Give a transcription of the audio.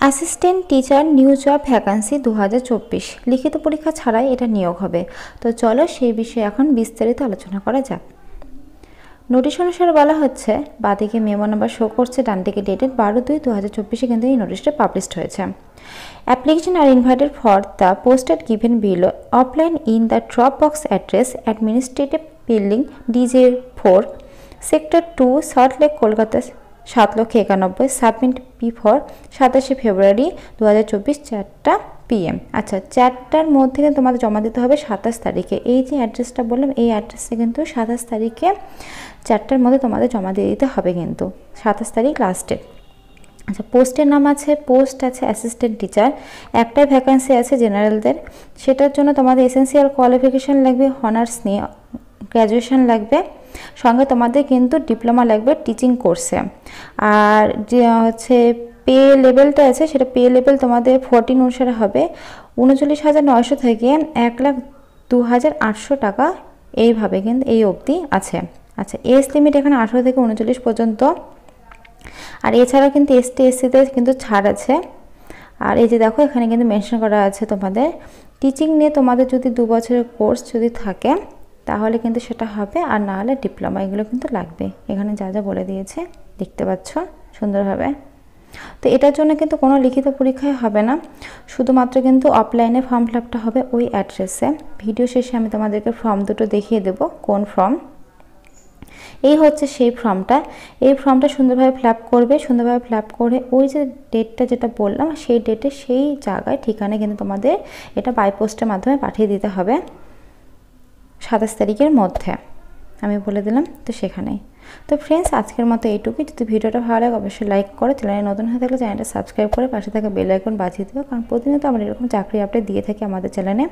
Assistant teacher new job vacancy 2024 লিখিত পরীক্ষা ছাড়াই এটা নিয়োগ হবে। তো চলো সেই বিষয়ে এখন বিস্তারিত আলোচনা করা যাক। নোটিশ অনুসারে বলা হচ্ছে, বাঁদিকে মেমো নাম্বার শো করছে, ডান দিকে ডেটেড 12/2/2024 কিন্তু এই নোটিশটা পাবলিশড হয়েছে। Application are invited for the posted given below offline in the drop box address administrative building DJ4 sector 2 Salt Lake Kolkata 7,91,000 submit before 27 February 2024 4টা PM। আচ্ছা, 4টার মধ্যে কিন্তু তোমাদের জমা দিতে হবে 27 তারিখে। এই যে অ্যাড্রেসটা বললাম, এই অ্যাড্রেসে কিন্তু 27 তারিখে 4টার মধ্যে তোমাদের জমা দিয়ে দিতে হবে, কিন্তু 27 তারিখ লাস্টে। আচ্ছা, পোস্টের নাম আছে, পোস্ট আছে অ্যাসিস্ট্যান্ট টিচার, একটাই ভ্যাকান্সি আছে জেনারেলদের। সেটার জন্য তোমাদের এসেন্সিয়াল কোয়ালিফিকেশান লাগবে, অনার্স নিয়ে গ্র্যাজুয়েশন লাগবে, সঙ্গে তোমাদের কিন্তু ডিপ্লোমা লাগবে টিচিং কোর্সে। আর যে হচ্ছে পে লেভেলটা আছে, সেটা পে লেভেল তোমাদের 14 অনুসারে হবে 39,900 থেকে 1,02,800 টাকা, এইভাবে কিন্তু এই অবধি আছে। আচ্ছা, এজ লিমিট এখানে 18 থেকে 39 পর্যন্ত। আর এছাড়াও কিন্তু ST/SC-তে কিন্তু ছাড় আছে। আর এই যে দেখো, এখানে কিন্তু মেনশন করা আছে তোমাদের টিচিং নিয়ে তোমাদের যদি 2 বছরের কোর্স যদি থাকে তাহলে কিন্তু সেটা হবে, আর না হলে ডিপ্লোমা, এগুলো কিন্তু লাগবে। এখানে যা যা বলে দিয়েছে দেখতে পাচ্ছ সুন্দরভাবে। তো এটার জন্য কিন্তু কোনো লিখিত পরীক্ষায় হবে না, শুধুমাত্র কিন্তু অফলাইনে ফর্ম ফিল আপটা হবে ওই অ্যাড্রেসে। ভিডিও শেষে আমি তোমাদেরকে ফর্ম দুটো দেখিয়ে দেবো কোন ফর্ম। এই হচ্ছে সেই ফর্মটা। এই ফর্মটা সুন্দরভাবে ফিল আপ করবে, সুন্দরভাবে ফিল আপ করে ওই যে ডেটটা যেটা বললাম সেই ডেটে সেই জায়গায় ঠিকানায় কিন্তু তোমাদের এটা বাই পোস্টের মাধ্যমে পাঠিয়ে দিতে হবে 27 তারিখের মধ্যে, আমি বলে দিলাম তো সেখানেই। তো ফ্রেন্ডস, আজকের মতো এইটুকুই। যদি ভিডিওটা ভালো লাগে অবশ্যই লাইক করো, চ্যানেলে নতুন হয়ে থাকলে চ্যানেলটা সাবস্ক্রাইব করে পাশে থাকা বেল আইকন বাজিয়ে দেবো, কারণ প্রতিনিয়ত আমরা এরকম চাকরি আপডেট দিয়ে থাকি আমাদের চ্যানেলে।